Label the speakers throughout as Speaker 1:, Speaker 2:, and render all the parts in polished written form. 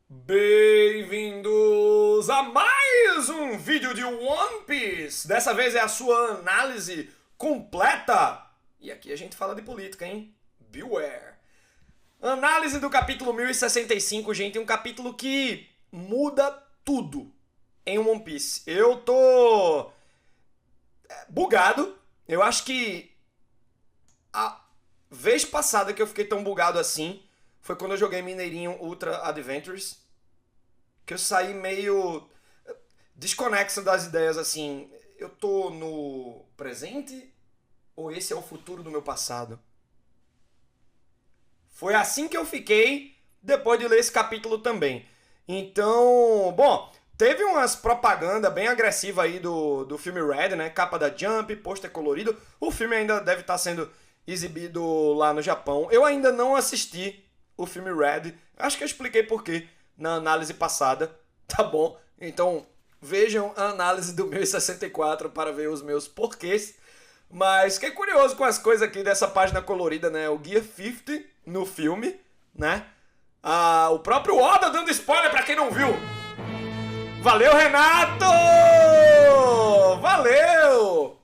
Speaker 1: Bem-vindos a mais um vídeo de One Piece! Dessa vez é a sua análise completa! E aqui a gente fala de política, hein? Beware! Análise do capítulo 1065, gente, um capítulo que muda tudo em One Piece. Eu tô bugado. Eu acho que a vez passada que eu fiquei tão bugado assim foi quando eu joguei Mineirinho Ultra Adventures, que eu saí meio desconexo das ideias, assim. Eu tô no presente ou esse é o futuro do meu passado? Foi assim que eu fiquei depois de ler esse capítulo também. Então, bom, teve umas propaganda bem agressiva aí do filme Red, né? Capa da Jump, pôster colorido. O filme ainda deve estar sendo exibido lá no Japão. Eu ainda não assisti o filme Red. Acho que eu expliquei por quê na análise passada, tá bom? Então, vejam a análise do 1064 para ver os meus porquês. Mas fiquei curioso com as coisas aqui dessa página colorida, né? O Gear 50 no filme, né? O próprio Oda dando spoiler pra quem não viu. Valeu, Renato! Valeu!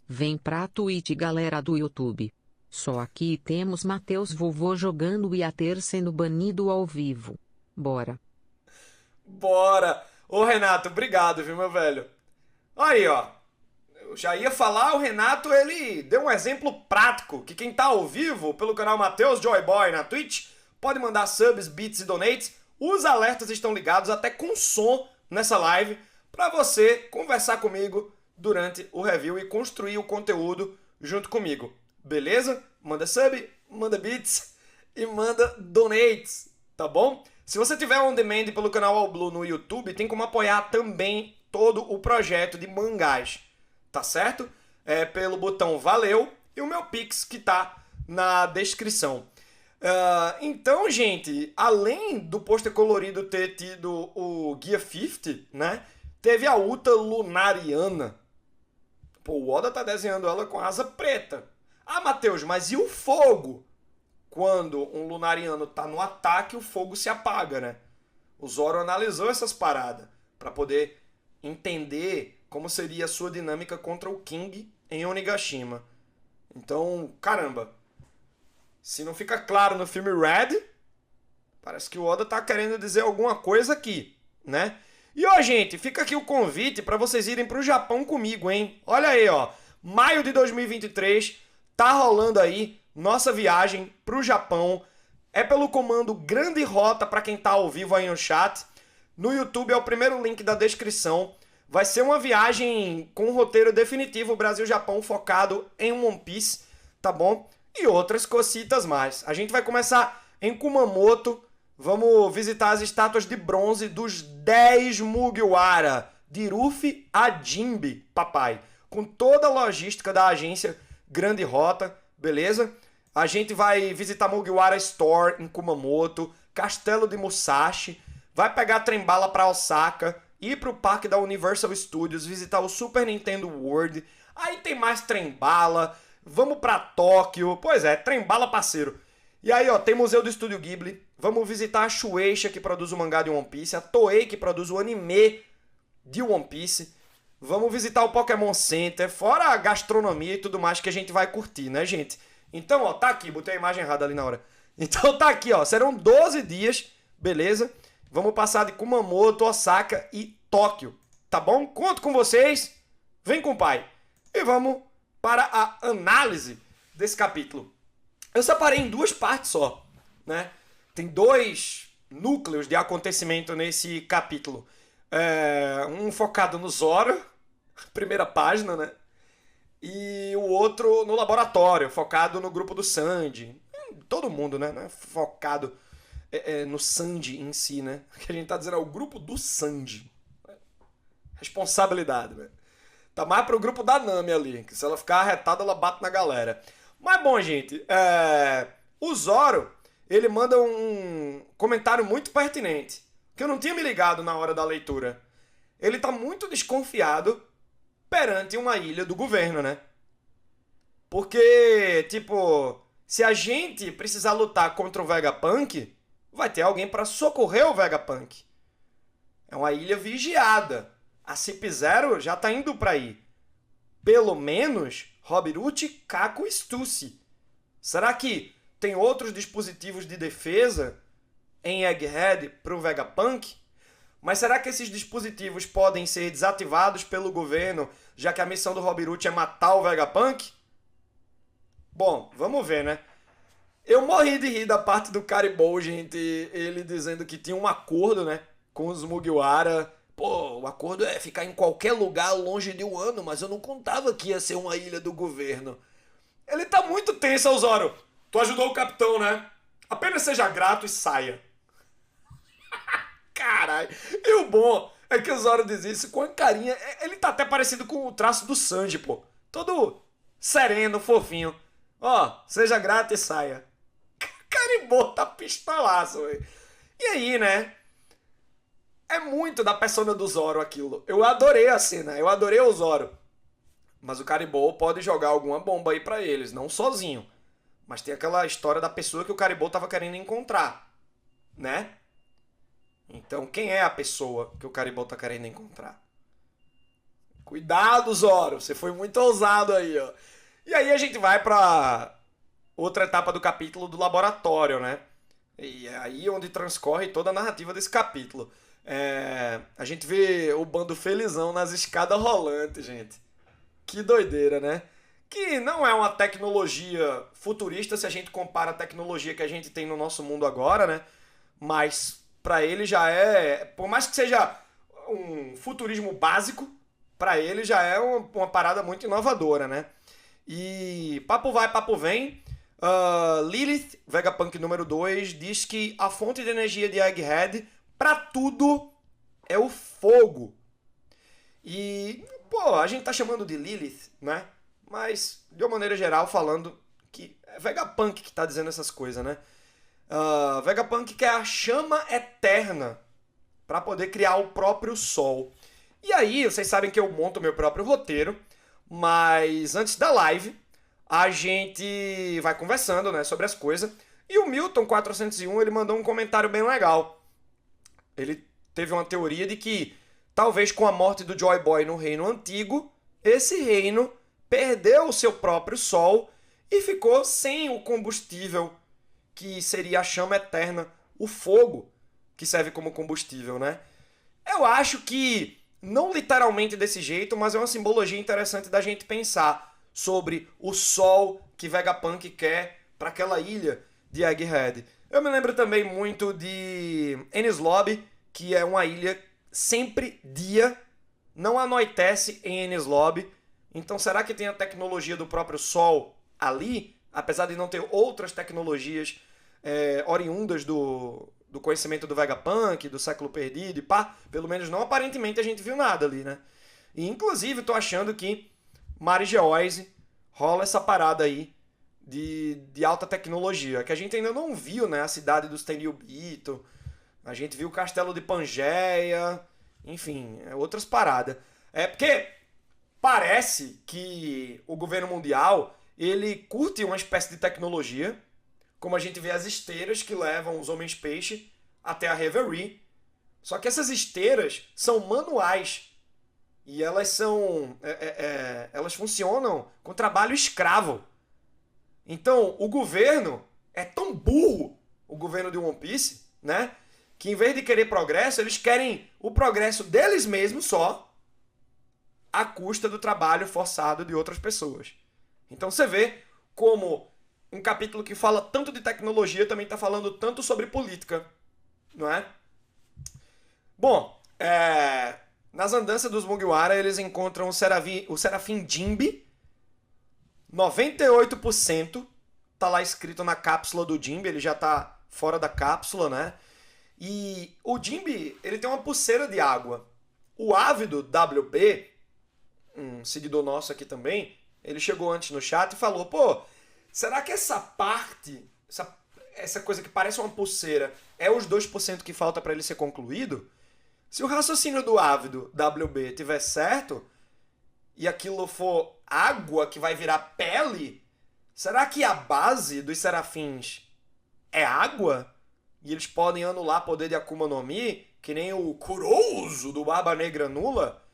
Speaker 2: Vem pra Twitch, galera do YouTube. Só aqui temos Matheus Vovô jogando e a ter sendo banido ao vivo. Bora.
Speaker 1: Bora! Ô, Renato, obrigado, viu, meu velho? Aí, ó. Eu já ia falar, o Renato, ele deu um exemplo prático, que quem tá ao vivo pelo canal Matheus Joyboy na Twitch pode mandar subs, bits e donates. Os alertas estão ligados até com som nessa live para você conversar comigo durante o review e construir o conteúdo junto comigo. Beleza? Manda sub, manda bits e manda donates, tá bom? Se você tiver on demand pelo canal All Blue no YouTube, tem como apoiar também todo o projeto de mangás, tá certo? É pelo botão Valeu e o meu Pix que tá na descrição. Então, gente, além do pôster colorido ter tido o Gear 50, né? Teve a Uta Lunariana. Pô, o Oda tá desenhando ela com asa preta. Ah, Matheus, mas e o fogo? Quando um Lunariano tá no ataque, o fogo se apaga, né? O Zoro analisou essas paradas para poder entender como seria a sua dinâmica contra o King em Onigashima. Então, caramba, se não fica claro no filme Red, parece que o Oda tá querendo dizer alguma coisa aqui, né? E ó, gente, fica aqui o convite para vocês irem pro Japão comigo, hein? Olha aí, ó, maio de 2023, tá rolando aí nossa viagem pro Japão. É pelo comando Grande Rota para quem tá ao vivo aí no chat. No YouTube é o primeiro link da descrição. Vai ser uma viagem com um roteiro definitivo Brasil-Japão focado em One Piece, tá bom? E outras cocitas mais. A gente vai começar em Kumamoto. Vamos visitar as estátuas de bronze dos 10 Mugiwara, de Ruffy a Jinbe, papai. Com toda a logística da agência Grande Rota, beleza? A gente vai visitar Mugiwara Store em Kumamoto, Castelo de Musashi, vai pegar trem-bala para Osaka, ir pro parque da Universal Studios, visitar o Super Nintendo World, aí tem mais trem-bala, vamos pra Tóquio, pois é, trem-bala parceiro. E aí, ó, tem Museu do Estúdio Ghibli, vamos visitar a Shueisha, que produz o mangá de One Piece, a Toei, que produz o anime de One Piece, vamos visitar o Pokémon Center, fora a gastronomia e tudo mais que a gente vai curtir, né, gente? Então, ó, tá aqui, botei a imagem errada ali na hora. Então tá aqui, ó, serão 12 dias, beleza? Vamos passar de Kumamoto, Osaka e Tóquio, tá bom? Conto com vocês, vem com o pai. E vamos para a análise desse capítulo. Eu separei em duas partes só, né? Tem dois núcleos de acontecimento nesse capítulo. Um focado no Zoro, primeira página, né? E o outro no laboratório, focado no grupo do Sanji. Todo mundo, né? Não é focado no Sanji em si, né? O que a gente tá dizendo é o grupo do Sanji. Responsabilidade, né? Tá mais pro grupo da Nami ali, que se ela ficar arretada, ela bate na galera. Mas bom, gente, o Zoro, ele manda um comentário muito pertinente, que eu não tinha me ligado na hora da leitura. Ele tá muito desconfiado perante uma ilha do governo, né? Porque, tipo, se a gente precisar lutar contra o Vegapunk, vai ter alguém para socorrer o Vegapunk. É uma ilha vigiada. A CIP-0 já tá indo para aí. Pelo menos Robiruti, Kako e Stussy. Será que tem outros dispositivos de defesa em Egghead para o Vegapunk? Mas será que esses dispositivos podem ser desativados pelo governo, já que a missão do Robiruti é matar o Vegapunk? Bom, vamos ver, né? Eu morri de rir da parte do Caribou, gente, ele dizendo que tinha um acordo, né, com os Mugiwara. Pô, o acordo é ficar em qualquer lugar longe de um ano, mas eu não contava que ia ser uma ilha do governo. Ele tá muito tenso, Zoro. Tu ajudou o capitão, né? Apenas seja grato e saia. Caralho. E o bom é que o Zoro diz isso com a carinha. Ele tá até parecido com o traço do Sanji, pô. Todo sereno, fofinho. Ó, seja grato e saia. Caribou tá pistolaço, velho. E aí, né? É muito da persona do Zoro aquilo. Eu adorei a cena, eu adorei o Zoro. Mas o Caribou pode jogar alguma bomba aí pra eles, não sozinho. Mas tem aquela história da pessoa que o Caribou tava querendo encontrar, né? Então, quem é a pessoa que o Caribou tá querendo encontrar? Cuidado, Zoro, você foi muito ousado aí, ó. E aí a gente vai pra outra etapa do capítulo do laboratório, né? E é aí onde transcorre toda a narrativa desse capítulo. A gente vê o bando felizão nas escadas rolantes, gente. Que doideira, né? Que não é uma tecnologia futurista se a gente compara a tecnologia que a gente tem no nosso mundo agora, né? Mas pra ele já é... Por mais que seja um futurismo básico, pra ele já é uma parada muito inovadora, né? E papo vai, papo vem. Lilith, Vegapunk número 2, diz que a fonte de energia de Egghead pra tudo é o fogo. E, pô, a gente tá chamando de Lilith, né? Mas, de uma maneira geral, falando que é Vegapunk que tá dizendo essas coisas, né? Vegapunk quer a chama eterna pra poder criar o próprio sol. E aí, vocês sabem que eu monto meu próprio roteiro, mas antes da live, a gente vai conversando, né, sobre as coisas. E o Milton401, ele mandou um comentário bem legal. Ele teve uma teoria de que, talvez com a morte do Joy Boy no reino antigo, esse reino perdeu o seu próprio sol e ficou sem o combustível, que seria a chama eterna, o fogo, que serve como combustível, né? Eu acho que, não literalmente desse jeito, mas é uma simbologia interessante da gente pensar sobre o sol que Vegapunk quer para aquela ilha de Egghead. Eu me lembro também muito de Enies Lobby, que é uma ilha sempre dia, não anoitece em Enies Lobby. Então será que tem a tecnologia do próprio sol ali, apesar de não ter outras tecnologias oriundas do conhecimento do Vegapunk, do século perdido e pá? Pelo menos não aparentemente a gente viu nada ali, né? E inclusive tô achando que Marigeoise rola essa parada aí de alta tecnologia, que a gente ainda não viu, né? A cidade dos Tenryubito, a gente viu o castelo de Pangeia, enfim, outras paradas. É porque parece que o governo mundial, ele curte uma espécie de tecnologia, como a gente vê as esteiras que levam os homens-peixe até a Reverie. Só que essas esteiras são manuais. E elas são. Elas funcionam com trabalho escravo. Então, o governo é tão burro, o governo de One Piece, né? Que em vez de querer progresso, eles querem o progresso deles mesmos só, à custa do trabalho forçado de outras pessoas. Então você vê como um capítulo que fala tanto de tecnologia também está falando tanto sobre política, não é? Bom, nas andanças dos Mugiwara, eles encontram o Serafim Jinbe. 98% tá lá escrito na cápsula do Jinbe, ele já tá fora da cápsula, né? E o Jinbe, ele tem uma pulseira de água. O ávido WB, um seguidor nosso aqui também, ele chegou antes no chat e falou, pô, será que essa parte, essa coisa que parece uma pulseira, é os 2% que falta para ele ser concluído? Se o raciocínio do ávido WB tiver certo, e aquilo for água que vai virar pele, será que a base dos serafins é água? e eles podem anular poder de Akuma no Mi, que nem o Kurouzu do Barba Negra anula,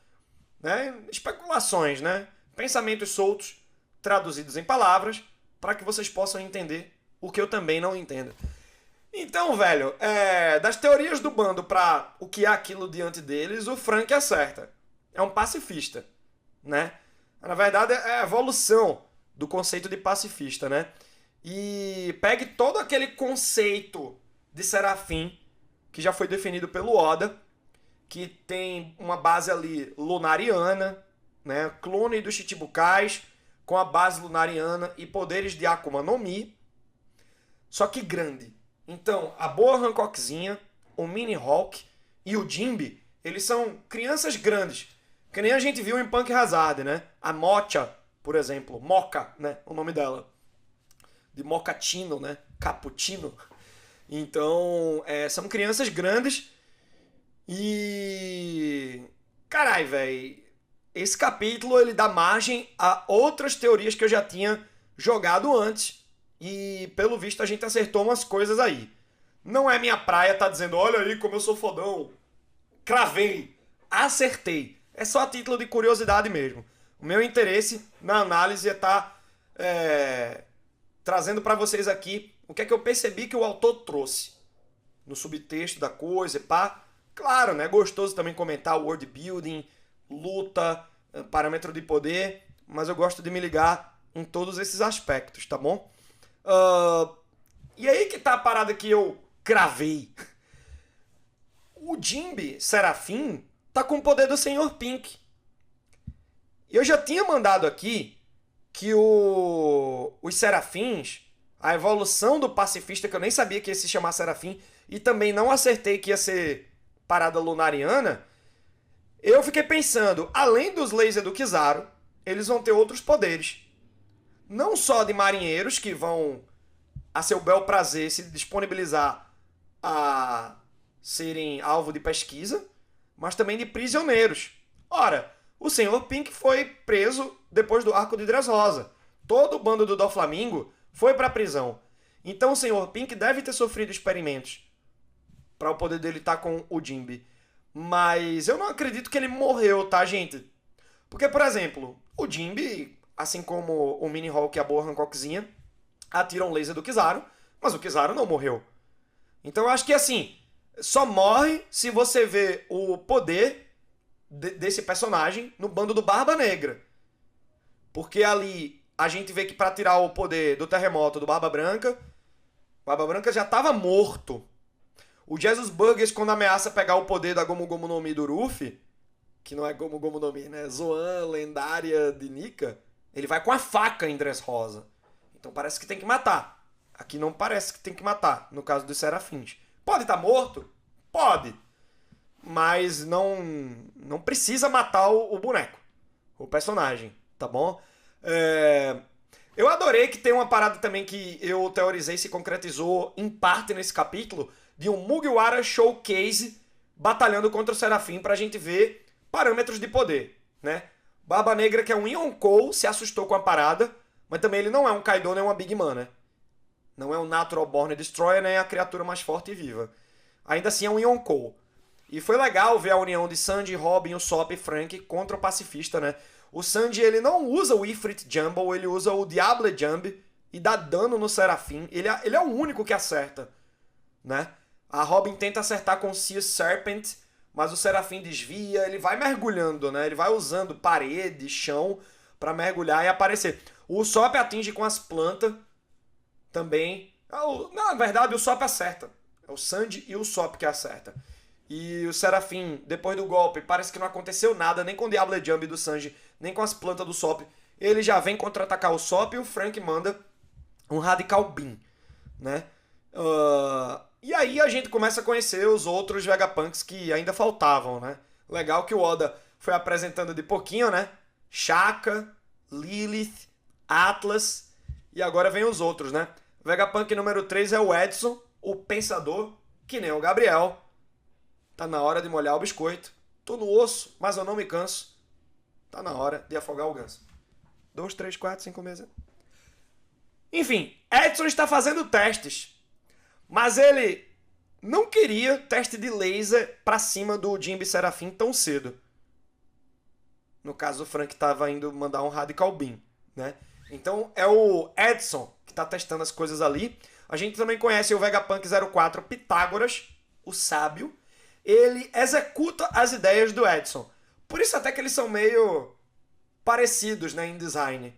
Speaker 1: né? Especulações, né? Pensamentos soltos, traduzidos em palavras, para que vocês possam entender o que eu também não entendo. Então, velho, das teorias do bando para o que é aquilo diante deles, o Frank acerta. É um pacifista, né? Na verdade, é a evolução do conceito de pacifista, né? E pegue todo aquele conceito de Serafim, que já foi definido pelo Oda, que tem uma base ali lunariana, né? Clone dos Chichibukais, com a base lunariana e poderes de Akuma no Mi, só que grande. Então, a Boa Hancockzinha, o Mini Hawk e o Jinbe, eles são crianças grandes, que nem a gente viu em Punk Hazard, né? A Mocha, por exemplo, Mocha, né? O nome dela. De Mocatino, né? Cappuccino. Então, são crianças grandes e... Carai, velho. Esse capítulo, ele dá margem a outras teorias que eu já tinha jogado antes. E, pelo visto, a gente acertou umas coisas aí. Não é minha praia tá dizendo, olha aí como eu sou fodão. Cravei. Acertei. É só a título de curiosidade mesmo. O meu interesse na análise é estar trazendo para vocês aqui o que é que eu percebi que o autor trouxe no subtexto da coisa e pá. Claro, né? Gostoso também comentar o world building, luta, parâmetro de poder, mas eu gosto de me ligar em todos esses aspectos, tá bom? E aí que tá a parada que eu cravei. O Jinbe Serafim tá com o poder do Sr. Pink. Eu já tinha mandado aqui que os Serafins, a evolução do pacifista, que eu nem sabia que ia se chamar Serafim, e também não acertei que ia ser parada lunariana, eu fiquei pensando, além dos lasers do Kizaru, eles vão ter outros poderes. Não só de marinheiros, que vão, a seu bel prazer, se disponibilizar a serem alvo de pesquisa, mas também de prisioneiros. Ora, o Sr. Pink foi preso depois do arco de Dressrosa. Todo o bando do Doflamingo foi para a prisão. Então o Sr. Pink deve ter sofrido experimentos para o poder dele estar com o Jinbe. Mas eu não acredito que ele morreu, tá, gente? Porque, por exemplo, o Jinbe, assim como o Mini Hawk e a Boa Hancockzinha, atiram laser do Kizaru, mas o Kizaru não morreu. Então eu acho que, assim, só morre se você vê o poder desse personagem no bando do Barba Negra. Porque ali a gente vê que para tirar o poder do terremoto do Barba Branca já estava morto. O Jesus Burgers, quando ameaça pegar o poder da Gomu Gomu no Mi do Ruffy, que não é Gomu Gomu no Mi, né? Zoan, lendária de Nika, ele vai com a faca em Dressrosa. Então parece que tem que matar. Aqui não parece que tem que matar, no caso dos Serafins. Pode estar morto? Pode. Mas não precisa matar o boneco, o personagem, tá bom? Eu adorei que tem uma parada também que eu teorizei se concretizou em parte nesse capítulo, de um Mugiwara Showcase batalhando contra o Serafim pra gente ver parâmetros de poder, né? Barba Negra, que é um Yonkou, se assustou com a parada, mas também ele não é um Kaido nem uma Big Man, né? Não é um Natural Born Destroyer, nem a criatura mais forte e viva. Ainda assim é um Yonkou. E foi legal ver a união de Sanji, Robin, Usopp e Frank contra o pacifista, né? O Sanji, ele não usa o Ifrit Jumble, ele usa o Diable Jump e dá dano no Serafim. Ele é o único que acerta, né? A Robin tenta acertar com o Sea Serpent, mas o Serafim desvia, ele vai mergulhando, né? Ele vai usando parede, chão pra mergulhar e aparecer. O Usopp atinge com as plantas também. Na verdade, o Usopp acerta. É o Sanji e o Usopp que acerta. E o Serafim, depois do golpe, parece que não aconteceu nada, nem com o Diable Jump do Sanji, nem com as plantas do Usopp. Ele já vem contra-atacar o Usopp e o Frank manda um Radical Beam, né? E aí a gente começa a conhecer os outros Vegapunks que ainda faltavam, né? Legal que o Oda foi apresentando de pouquinho, né? Shaka, Lilith, Atlas, e agora vem os outros, né? Vegapunk número 3 é o Edson, o Pensador, que nem o Gabriel. Tá na hora de molhar o biscoito. Tô no osso, mas eu não me canso. Tá na hora de afogar o ganso. 2, 3, 4, 5 meses. Enfim, Edson está fazendo testes. Mas ele não queria teste de laser pra cima do Jimby Serafim tão cedo. No caso, o Frank tava indo mandar um Radical Beam, né? Então é o Edson que tá testando as coisas ali. A gente também conhece o Vegapunk 04 Pitágoras, o sábio. Ele executa as ideias do Edson. Por isso até que eles são meio parecidos, né, em design.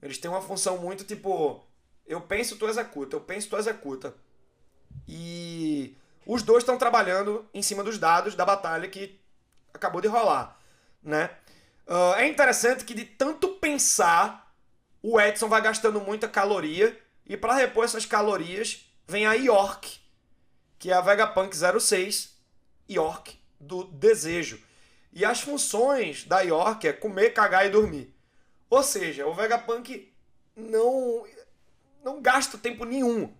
Speaker 1: Eles têm uma função muito tipo, eu penso, tu executa, eu penso, tu executa. E os dois estão trabalhando em cima dos dados da batalha que acabou de rolar, né? É interessante que de tanto pensar, o Edson vai gastando muita caloria e para repor essas calorias vem a York, que é a Vegapunk 06, York do desejo. E as funções da York é comer, cagar e dormir. Ou seja, o Vegapunk não gasta tempo nenhum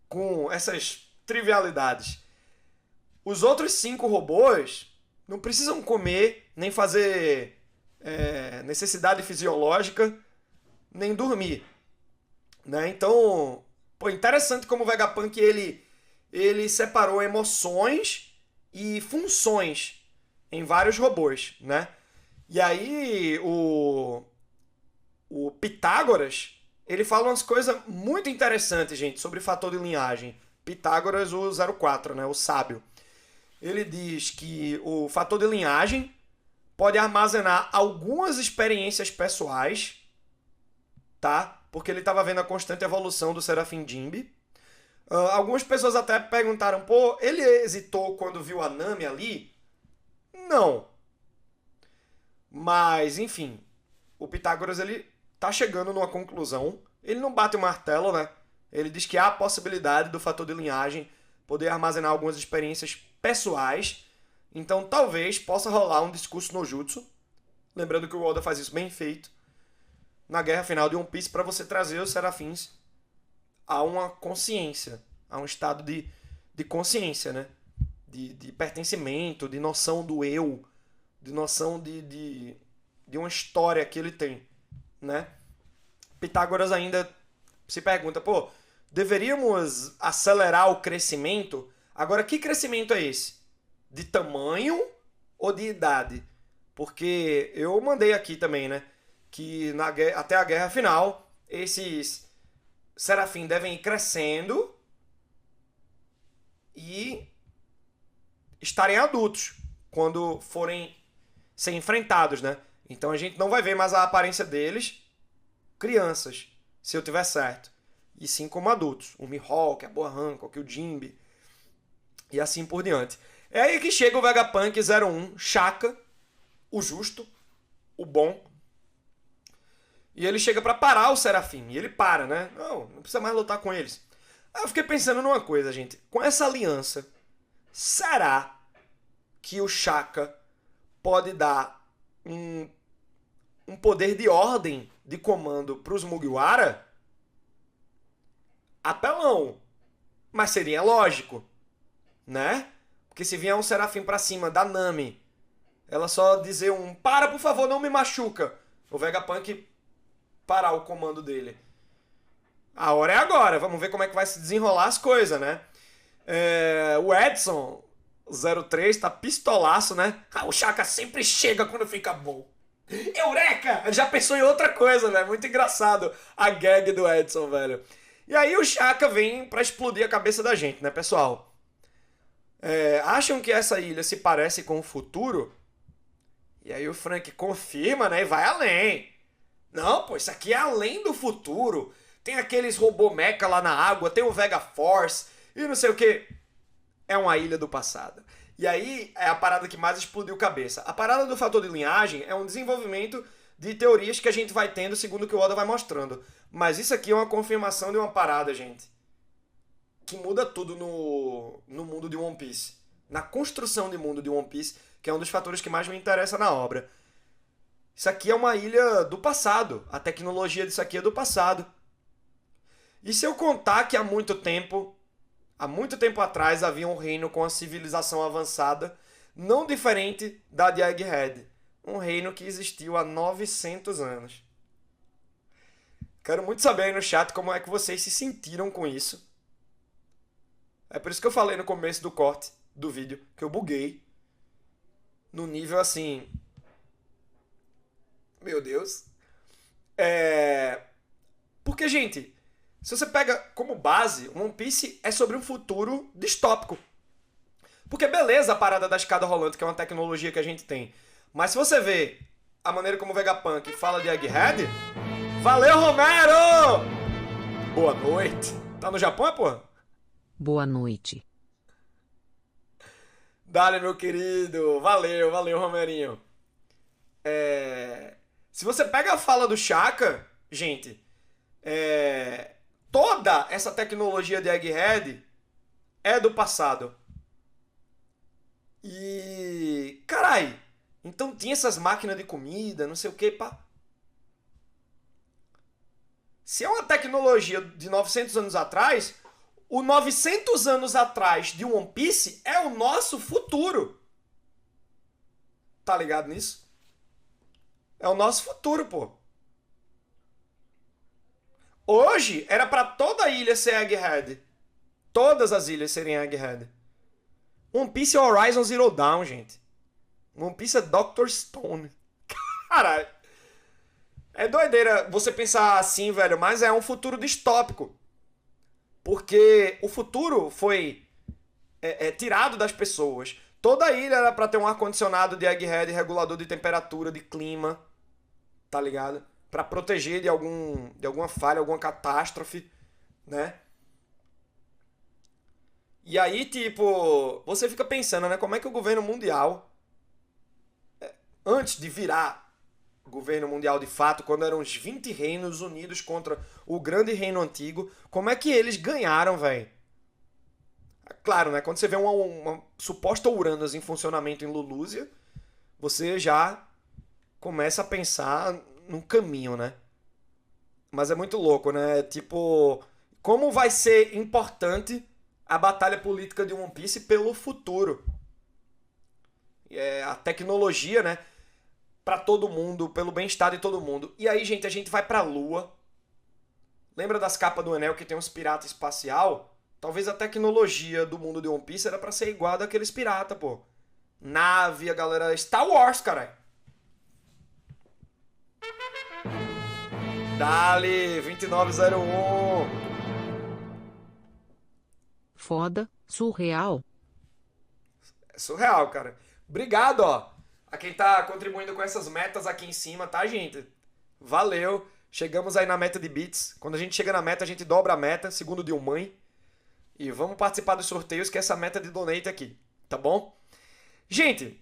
Speaker 1: com essas trivialidades. Os outros 5 robôs não precisam comer, nem fazer necessidade fisiológica, nem dormir. Né? Então, pô, interessante como o Vegapunk ele separou emoções e funções em vários robôs, né? E aí o Pitágoras, ele fala umas coisas muito interessantes, gente, sobre fator de linhagem. Pitágoras, o 04, né? O sábio. Ele diz que o fator de linhagem pode armazenar algumas experiências pessoais, tá? Porque ele estava vendo a constante evolução do Serafim Jimby. Algumas pessoas até perguntaram, pô, ele hesitou quando viu a Nami ali? Não. Mas, enfim, o Pitágoras, ele tá chegando numa conclusão. Ele não bate o martelo, né? Ele diz que há a possibilidade do fator de linhagem poder armazenar algumas experiências pessoais. Então, talvez possa rolar um discurso no Jutsu. Lembrando que o Oda faz isso bem feito na guerra final de One Piece para você trazer os serafins a uma consciência, a um estado de consciência, né? De pertencimento, de noção do eu, de noção de uma história que ele tem, né? Pitágoras ainda se pergunta, pô, deveríamos acelerar o crescimento? Agora, que crescimento é esse? De tamanho ou de idade? Porque eu mandei aqui também, né? Que até a guerra final, esses serafim devem ir crescendo e estarem adultos quando forem ser enfrentados, né? Então a gente não vai ver mais a aparência deles crianças, se eu tiver certo. E sim como adultos. O Mihawk, a Boa Hancock, o Jimby e assim por diante. É aí que chega o Vegapunk 01, Shaka, o justo, o bom. E ele chega pra parar o Serafim. E ele para, né? Não precisa mais lutar com eles. Aí eu fiquei pensando numa coisa, gente. Com essa aliança, será que o Shaka pode dar um poder de ordem de comando pros Mugiwara? Apelão. Mas seria lógico, né? Porque se vier um Serafim pra cima da Nami, ela só dizer para, por favor, não me machuca. O Vegapunk parar o comando dele. A hora é agora. Vamos ver como é que vai se desenrolar as coisas, né? O Edson 03 tá pistolaço, né? O Shaka sempre chega quando fica bom. Eureka! Já pensou em outra coisa, né? Muito engraçado a gag do Edson, velho. E aí o Shaka vem pra explodir a cabeça da gente, né, pessoal? Acham que essa ilha se parece com o futuro? E aí o Frank confirma, né? E vai além. Não, pô, isso aqui é além do futuro. Tem aqueles robô mecha lá na água, tem o Vega Force e não sei o que. É uma ilha do passado. E aí é a parada que mais explodiu cabeça. A parada do fator de linhagem é um desenvolvimento de teorias que a gente vai tendo segundo o que o Oda vai mostrando. Mas isso aqui é uma confirmação de uma parada, gente, que muda tudo no mundo de One Piece. Na construção de mundo de One Piece, que é um dos fatores que mais me interessa na obra. Isso aqui é uma ilha do passado. A tecnologia disso aqui é do passado. E se eu contar que há muito tempo atrás havia um reino com a civilização avançada, não diferente da de Egghead. Um reino que existiu há 900 anos. Quero muito saber aí no chat como é que vocês se sentiram com isso. É por isso que eu falei no começo do corte do vídeo que eu buguei. No nível assim... Meu Deus. Porque, gente, se você pega como base, One Piece é sobre um futuro distópico. Porque beleza a parada da escada rolante, que é uma tecnologia que a gente tem. Mas se você vê a maneira como o Vegapunk fala de Egghead... Valeu, Romero! Boa noite. Tá no Japão, porra?
Speaker 2: Boa noite.
Speaker 1: Dale, meu querido. Valeu, Romerinho. Se você pega a fala do Shaka, gente, toda essa tecnologia de Egghead é do passado. E... Carai, então tinha essas máquinas de comida, não sei o que, pá. Se é uma tecnologia de 900 anos atrás, o 900 anos atrás de One Piece é o nosso futuro. Tá ligado nisso? É o nosso futuro, pô. Hoje era pra toda a ilha ser Egghead. Todas as ilhas serem Egghead. One Piece é Horizon Zero Dawn, gente. One Piece é Dr. Stone. Caralho. É doideira você pensar assim, velho, mas é um futuro distópico. Porque o futuro foi tirado das pessoas. Toda a ilha era pra ter um ar-condicionado de Egghead, regulador de temperatura, de clima. Tá ligado? Pra proteger de alguma falha, alguma catástrofe, né? E aí, tipo, você fica pensando, né? Como é que o governo mundial, antes de virar governo mundial de fato, quando eram os 20 reinos unidos contra o grande reino antigo, como é que eles ganharam, velho? Claro, né? Quando você vê uma suposta Uranus em funcionamento em Lulúzia, você já começa a pensar num caminho, né? Mas é muito louco, né? Tipo, como vai ser importante a batalha política de One Piece pelo futuro? A tecnologia, né? Pra todo mundo, pelo bem-estar de todo mundo. E aí, gente, a gente vai pra Lua. Lembra das capas do Enel que tem uns piratas espacial? Talvez a tecnologia do mundo de One Piece era pra ser igual daqueles piratas, pô. Nave, a galera... Star Wars, caralho. Dali, 2901.
Speaker 2: Foda, surreal.
Speaker 1: É surreal, cara. Obrigado, ó. A quem tá contribuindo com essas metas aqui em cima, tá, gente? Valeu. Chegamos aí na meta de bits. Quando a gente chega na meta, a gente dobra a meta, segundo o Dilmãe. E vamos participar dos sorteios, que é essa meta de donate aqui, tá bom? Gente,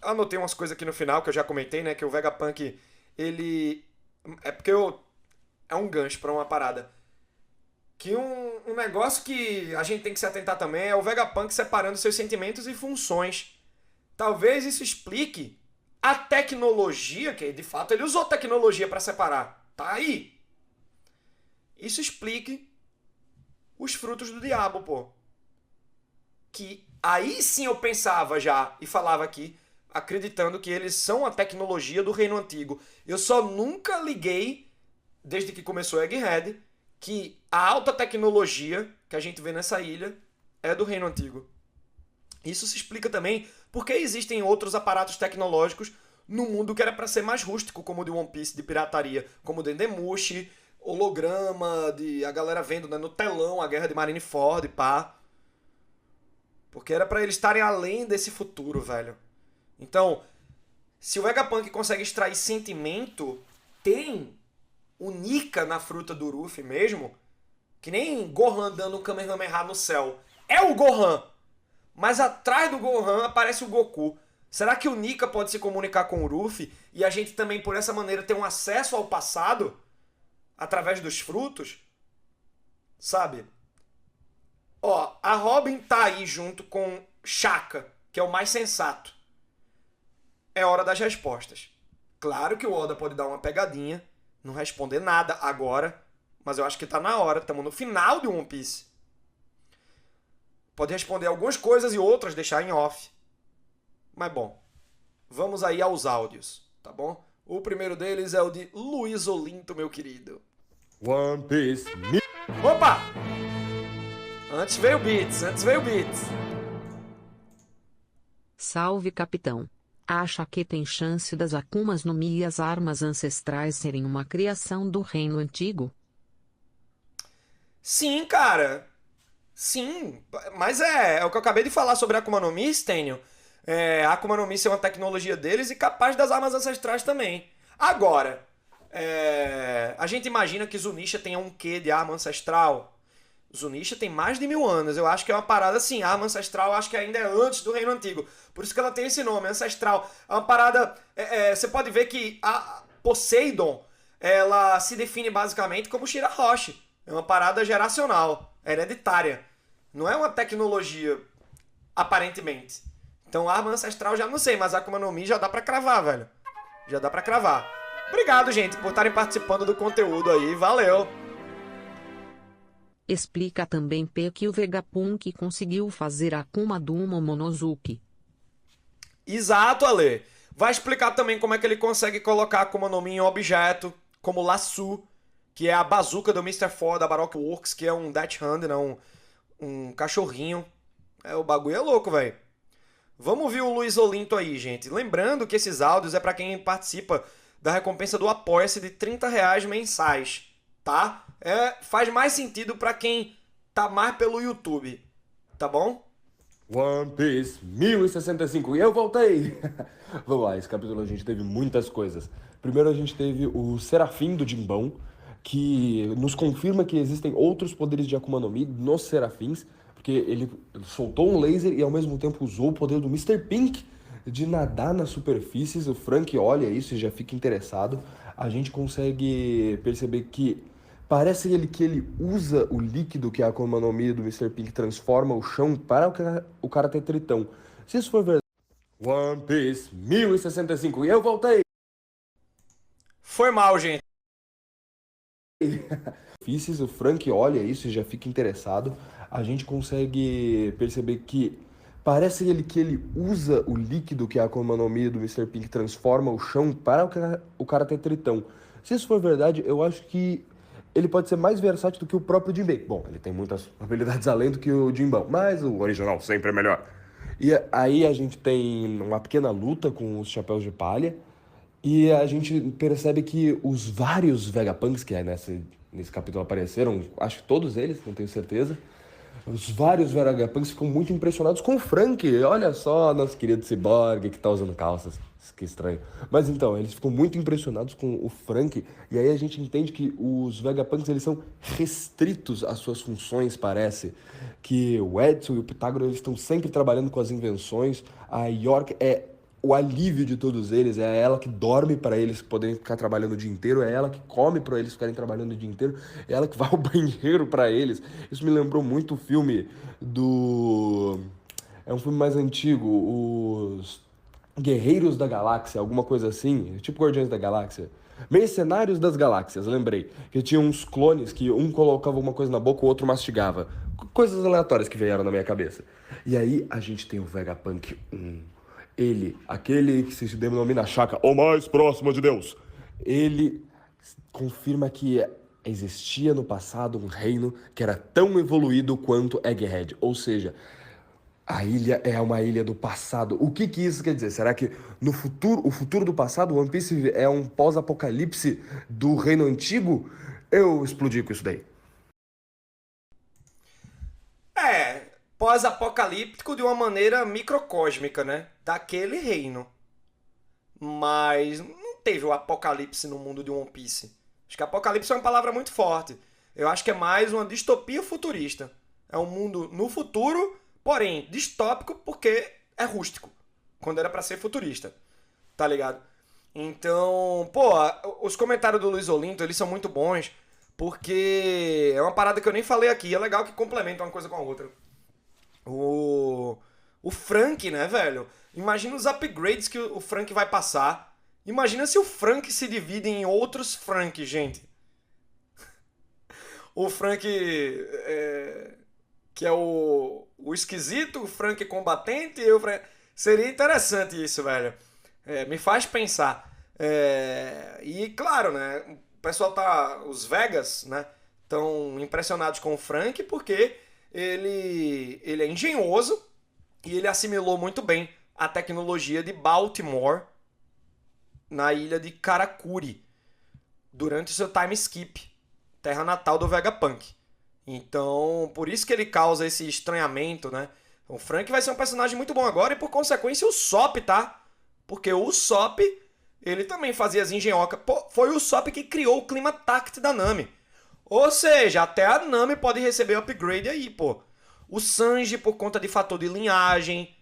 Speaker 1: anotei umas coisas aqui no final que eu já comentei, né? Que o Vegapunk, ele... É porque é um gancho pra uma parada. Que um negócio que a gente tem que se atentar também é o Vegapunk separando seus sentimentos e funções. Talvez isso explique a tecnologia, que de fato ele usou tecnologia pra separar. Tá aí. Isso explique os frutos do diabo, pô. Que aí sim eu pensava já e falava aqui, acreditando que eles são a tecnologia do Reino Antigo. Eu só nunca liguei, desde que começou Egghead, que a alta tecnologia que a gente vê nessa ilha é do Reino Antigo. Isso se explica também porque existem outros aparatos tecnológicos no mundo que era para ser mais rústico, como o de One Piece, de pirataria, como o Dendemushi, holograma, de a galera vendo, né, no telão a guerra de Marineford, pá. Porque era para eles estarem além desse futuro, velho. Então, se o Vegapunk consegue extrair sentimento, tem o Nika na fruta do Ruffy mesmo, que nem Gohan dando um Kamehameha no céu. É o Gohan! Mas atrás do Gohan aparece o Goku. Será que o Nika pode se comunicar com o Ruffy e a gente também, por essa maneira, ter um acesso ao passado através dos frutos? Sabe? Ó, a Robin tá aí junto com Shaka, que é o mais sensato. É hora das respostas. Claro que o Oda pode dar uma pegadinha, não responder nada agora, mas eu acho que tá na hora, estamos no final de One Piece. Pode responder algumas coisas e outras deixar em off. Mas bom, vamos aí aos áudios, tá bom? O primeiro deles é o de Luiz Olinto, meu querido.
Speaker 3: One Piece.
Speaker 1: Opa! Antes veio Beats, antes veio Beats.
Speaker 2: Salve, capitão. Acha que tem chance das Akumas no Mi e as armas ancestrais serem uma criação do reino antigo?
Speaker 1: Sim, cara. Sim, mas é o que eu acabei de falar sobre a Akuma no Mi, Stênio. A Akuma no Mi ser uma tecnologia deles e capaz das armas ancestrais também. Agora, a gente imagina que Zunisha tenha um quê de arma ancestral? Zunisha tem mais de 1000 anos. Eu acho que é uma parada assim. A arma ancestral eu acho que ainda é antes do Reino Antigo. Por isso que ela tem esse nome, ancestral. É uma parada. Você pode ver que a Poseidon ela se define basicamente como Shirahoshi. É uma parada geracional, hereditária. Não é uma tecnologia, aparentemente. Então, arma ancestral já não sei, mas a Akuma no Mi já dá pra cravar, velho. Já dá pra cravar. Obrigado, gente, por estarem participando do conteúdo aí. Valeu!
Speaker 2: Explica também que o Vegapunk conseguiu fazer a Akuma do Momonosuke.
Speaker 1: Exato, Ale. Vai explicar também como é que ele consegue colocar a Akuma no Mi em objeto, como Lasso, que é a bazuca do Mr. Four da Baroque Works, que é um Death Hand, né? Um cachorrinho. O bagulho é louco, velho. Vamos ouvir o Luiz Olinto aí, gente. Lembrando que esses áudios é pra quem participa da recompensa do Apoia-se de R$ 30 mensais, tá? Faz mais sentido pra quem tá mais pelo YouTube, tá bom?
Speaker 3: One Piece 1065 e eu voltei! Vamos lá, esse capítulo a gente teve muitas coisas. Primeiro a gente teve o Serafim do Jinbão, que nos confirma que existem outros poderes de Akuma no Mi nos Serafins, porque ele soltou um laser e ao mesmo tempo usou o poder do Mr. Pink de nadar nas superfícies. O Frank olha isso e já fica interessado. A gente consegue perceber que parece que ele usa o líquido que a Akuma no Mi do Mr. Pink transforma o chão para o Karate Tritão. Se isso for verdade... One Piece 1065 e eu voltei!
Speaker 1: Foi mal, gente.
Speaker 3: O Frank olha isso e já fica interessado. A gente consegue perceber que parece que ele usa o líquido que a Akuma no Mi do Mr. Pink transforma o chão para o Karate Tritão. Se isso for verdade, eu acho que ele pode ser mais versátil do que o próprio Jinbei. Bom, ele tem muitas habilidades além do que o Jinbão, mas o original sempre é melhor. E aí a gente tem uma pequena luta com os Chapéus de Palha. E a gente percebe que os vários Vegapunks que nesse capítulo apareceram, acho que todos eles, não tenho certeza, os vários Vegapunks ficam muito impressionados com o Frank. Olha só, nosso querido Cyborg que tá usando calças. Que estranho. Mas então, eles ficam muito impressionados com o Frank, e aí a gente entende que os Vegapunks, eles são restritos às suas funções, parece. Que o Edson e o Pitágoras, eles estão sempre trabalhando com as invenções. A York é o alívio de todos eles, é ela que dorme para eles poderem ficar trabalhando o dia inteiro, é ela que come para eles ficarem trabalhando o dia inteiro, é ela que vai ao banheiro para eles. Isso me lembrou muito o filme do... É um filme mais antigo, os Guerreiros da Galáxia, alguma coisa assim, tipo Guardiões da Galáxia. Mercenários das Galáxias, lembrei. Que tinha uns clones que um colocava uma coisa na boca, o outro mastigava. Coisas aleatórias que vieram na minha cabeça. E aí a gente tem o Vegapunk 1. Ele, aquele que se denomina Shaka, o mais próximo de Deus. Ele confirma que existia no passado um reino que era tão evoluído quanto Egghead. Ou seja, a ilha é uma ilha do passado. O que isso quer dizer? Será que no futuro, o futuro do passado, One Piece é um pós-apocalipse do reino antigo? Eu explodi com isso daí.
Speaker 1: Pós-apocalíptico de uma maneira microcósmica, né? Daquele reino. Mas não teve o apocalipse no mundo de One Piece. Acho que apocalipse é uma palavra muito forte. Eu acho que é mais uma distopia futurista. É um mundo no futuro, porém distópico porque é rústico. Quando era pra ser futurista. Tá ligado? Então, os comentários do Luiz Olinto, eles são muito bons. Porque é uma parada que eu nem falei aqui. É legal que complementa uma coisa com a outra. O Frank, né, velho? Imagina os upgrades que o Frank vai passar. Imagina se o Frank se divide em outros Frank, gente. O Frank que é o esquisito, o Frank combatente e o Frank... Seria interessante isso, velho. Me faz pensar. E claro, né? O pessoal os Vegas, né? Estão impressionados com o Frank porque ele é engenhoso e ele assimilou muito bem a tecnologia de Baltimore na ilha de Karakuri durante o seu time skip, terra natal do Vegapunk. Então, por isso que ele causa esse estranhamento, né? O Frank vai ser um personagem muito bom agora e, por consequência, o Sop, tá? Porque o Sop, ele também fazia as engenhocas. Pô, foi o Sop que criou o clima tact da Nami. Ou seja, até a Nami pode receber upgrade aí, pô. O Sanji, por conta de fator de linhagem.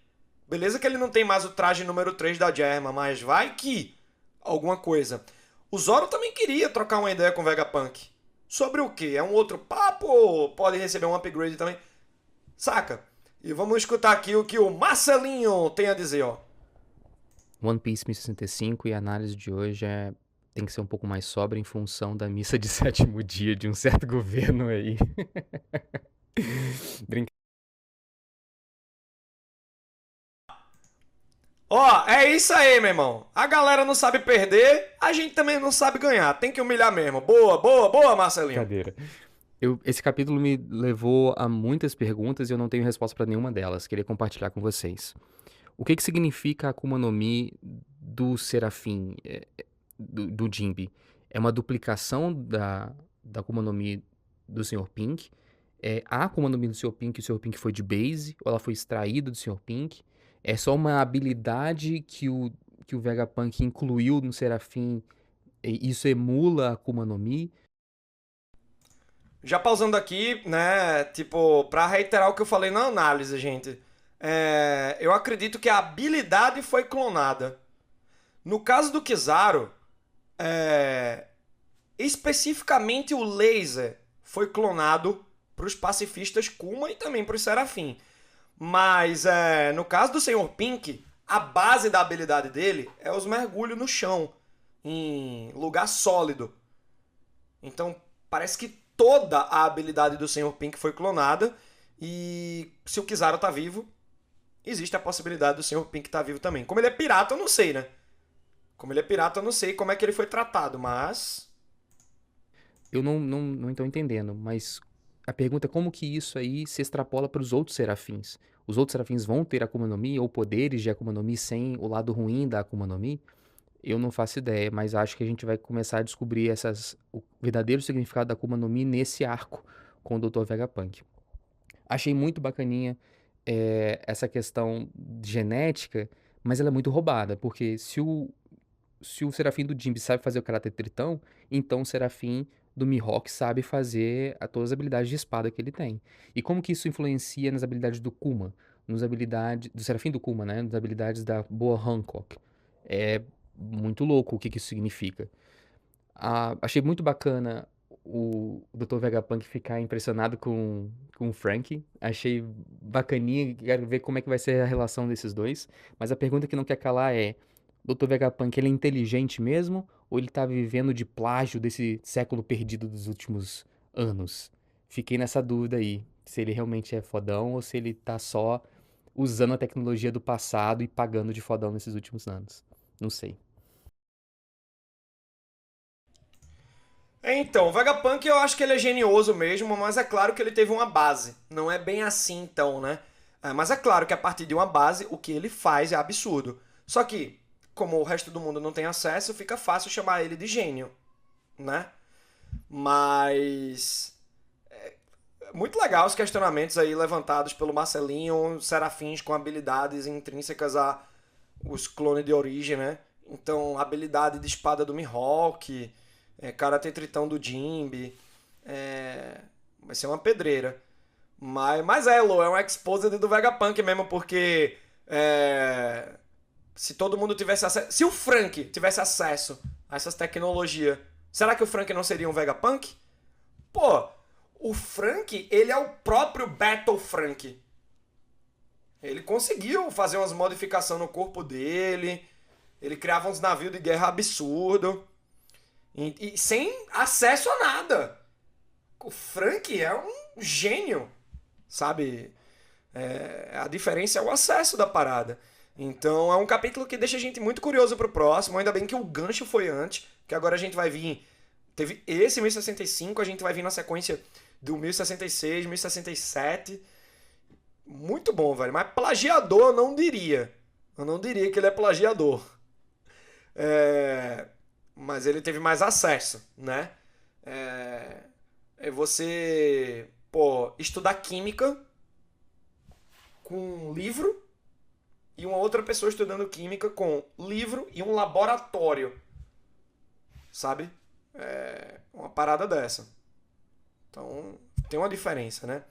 Speaker 1: Beleza que ele não tem mais o traje número 3 da Germa, mas vai que alguma coisa. O Zoro também queria trocar uma ideia com o Vegapunk. Sobre o quê? É um outro papo ou pode receber um upgrade também? Saca? E vamos escutar aqui o que o Marcelinho tem a dizer, ó.
Speaker 4: One Piece 1065 e a análise de hoje tem que ser um pouco mais sóbria em função da missa de sétimo dia de um certo governo aí.
Speaker 1: Ó, é isso aí, meu irmão. A galera não sabe perder, a gente também não sabe ganhar. Tem que humilhar mesmo. Boa, boa, boa, Marcelinho.
Speaker 4: Brincadeira. Esse capítulo me levou a muitas perguntas e eu não tenho resposta para nenhuma delas. Queria compartilhar com vocês. O que significa a Akuma no Mi do Serafim, do Jinbe? É uma duplicação da Akuma no Mi do Sr. Pink? É a Akuma no Mi do Sr. Pink, o Sr. Pink foi de base, ou ela foi extraída do Sr. Pink? É só uma habilidade que o Vegapunk incluiu no Serafim e isso emula a Akuma no Mi?
Speaker 1: Já pausando aqui, né, tipo, pra reiterar o que eu falei na análise, gente. Eu acredito que a habilidade foi clonada. No caso do Kizaru, especificamente o laser foi clonado pros pacifistas Kuma e também pros Serafim. Mas no caso do Sr. Pink, a base da habilidade dele é os mergulhos no chão, em lugar sólido. Então, parece que toda a habilidade do Sr. Pink foi clonada. E se o Kizaru tá vivo, existe a possibilidade do Sr. Pink tá vivo também. Como ele é pirata, eu não sei, né? Como ele é pirata, eu não sei como é que ele foi tratado, mas...
Speaker 4: Eu não estou entendendo, mas a pergunta é como que isso aí se extrapola para os outros serafins? Os outros serafins vão ter Akuma no Mi ou poderes de Akuma no Mi sem o lado ruim da Akuma no Mi? Eu não faço ideia, mas acho que a gente vai começar a descobrir o verdadeiro significado da Akuma no Mi nesse arco com o Dr. Vegapunk. Achei muito bacaninha essa questão genética, mas ela é muito roubada, porque se o Serafim do Jinbe sabe fazer o caráter tritão, então o Serafim do Mihawk sabe fazer todas as habilidades de espada que ele tem. E como que isso influencia nas habilidades do Kuma? Nas habilidades do Serafim do Kuma, né? Nas habilidades da Boa Hancock. É muito louco o que isso significa. Achei muito bacana o Dr. Vegapunk ficar impressionado com o Frank. Achei bacaninha, quero ver como é que vai ser a relação desses dois. Mas a pergunta que não quer calar é: Dr. Vegapunk, ele é inteligente mesmo? Ou ele tá vivendo de plágio desse século perdido dos últimos anos? Fiquei nessa dúvida aí, se ele realmente é fodão ou se ele tá só usando a tecnologia do passado e pagando de fodão nesses últimos anos. Não sei.
Speaker 1: Então, o Vegapunk eu acho que ele é genioso mesmo, mas é claro que ele teve uma base. Não é bem assim então, né? Mas é claro que a partir de uma base, o que ele faz é absurdo. Só que, como o resto do mundo não tem acesso, fica fácil chamar ele de gênio, né? Mas... muito legal os questionamentos aí levantados pelo Marcelinho, serafins com habilidades intrínsecas a os clones de origem, né? Então, habilidade de espada do Mihawk, karatê tritão do Jinbe, vai ser uma pedreira. Mas Lô, é um exposed do Vegapunk mesmo, porque se todo mundo tivesse acesso... Se o Frank tivesse acesso a essas tecnologias, será que o Frank não seria um Vegapunk? Pô, o Frank, ele é o próprio Battle Frank. Ele conseguiu fazer umas modificações no corpo dele, ele criava uns navios de guerra absurdo, e sem acesso a nada. O Frank é um gênio, sabe? A diferença é o acesso da parada. Então é um capítulo que deixa a gente muito curioso pro próximo, ainda bem que o gancho foi antes, que agora a gente vai vir... Teve esse 1065, a gente vai vir na sequência do 1066, 1067. Muito bom, velho. Mas plagiador eu não diria. Eu não diria que ele é plagiador. Mas ele teve mais acesso, né? É você, estudar química com um livro e uma outra pessoa estudando química com livro e um laboratório. Sabe? Uma parada dessa. Então, tem uma diferença, né?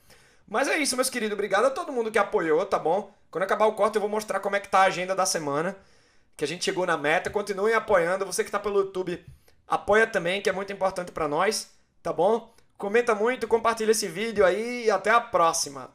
Speaker 1: Mas é isso, meus queridos. Obrigado a todo mundo que apoiou, tá bom? Quando acabar o corte, eu vou mostrar como é que tá a agenda da semana. Que a gente chegou na meta. Continuem apoiando. Você que tá pelo YouTube, apoia também, que é muito importante pra nós, tá bom? Comenta muito, compartilha esse vídeo aí e até a próxima.